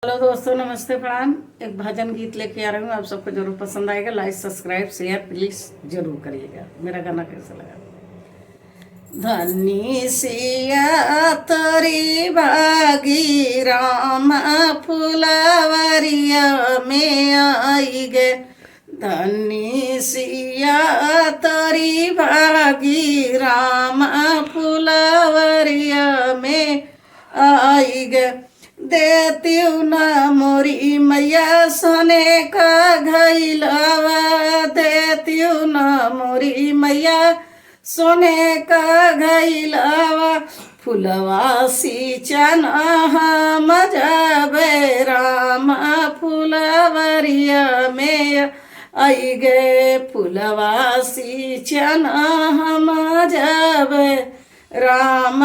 Hello दोस्तों, नमस्ते प्रणाम। एक भजन गीत लेके आ रही हूँ, आप सबको जरूर पसंद आएगा। लाइक सब्सक्राइब शेयर प्लीज जरूर करिएगा। मेरा गाना कैसा लगा? धनी सिया तोरी बागी राम फुलवरिया में आई गे। धनी सिया तोरी बागी राम फुलवरिया में आई गे। देतीऊ न मोरी मैया सोने का घैलवा, देतीऊ न मोरी मैया सोने का घैलवा। फुलवा सींचन हम जाबे राम फुलवरिया में आई गे। फुलवा सींचन हम जाबे राम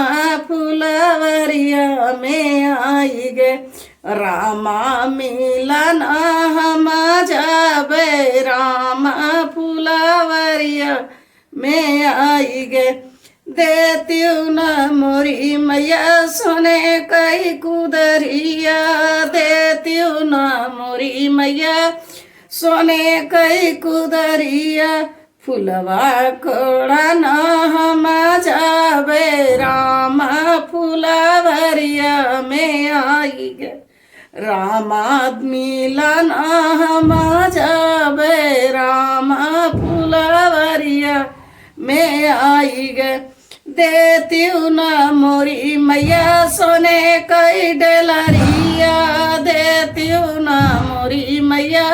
फुलवरिया में आई गे। रामा मिलन हम जाबे राम फुलवरिया में आई गे। देतीऊ न मोरी मैया सोने कई कुदरिया, देतीऊ न मोरी मैया सोने कई कुदरिया। फुलवा कोड़ा न हम जाबे राम फुलवरिया में आई गे। रामा मिलन हम जाबे राम फुलवरिया में आई गे। देतीऊ न मोरी मैया सोने कई डलरिया, देतीऊ न मोरी मैया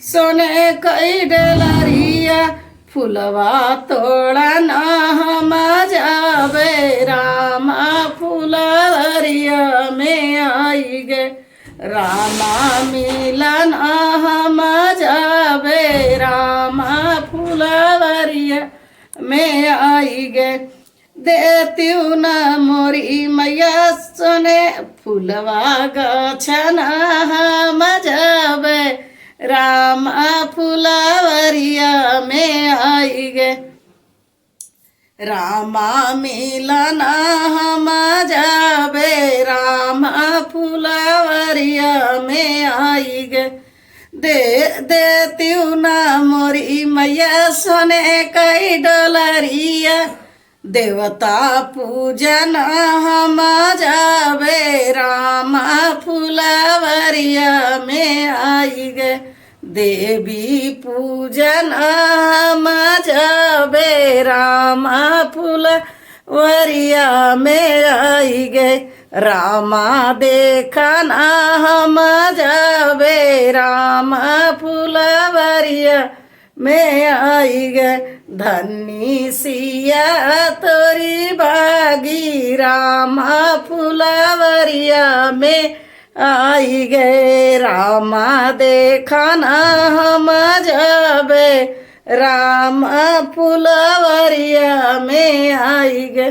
सोने कई डलरिया। फुलवा तोड़ा न हम जाबे राम फुलवरिया में आई गे। रामा मिलन हम जाबे राम फुलवरिया में आई गे। देतीऊ न मोरी मैया सोने फुलवा गछन हम जाबे राम फुलवरिया में आई गे। रामा मिलन हम जाबे राम फुलवरिया में आई गे। देतीऊ न मोरी मैया सोने कई डलरिया। देवता पूजन हम जाबे राम फुलवरिया में आई गे। देवी पूजन हम जाबे राम फुलवरिया में आई गे। रामा देखन हम जाबे राम फुलवरिया में आई गे। धनी सिया तोरी बागी राम फुलवरिया में आई गे। रामा देखन हम जाबे राम फुलवरिया में आई गे।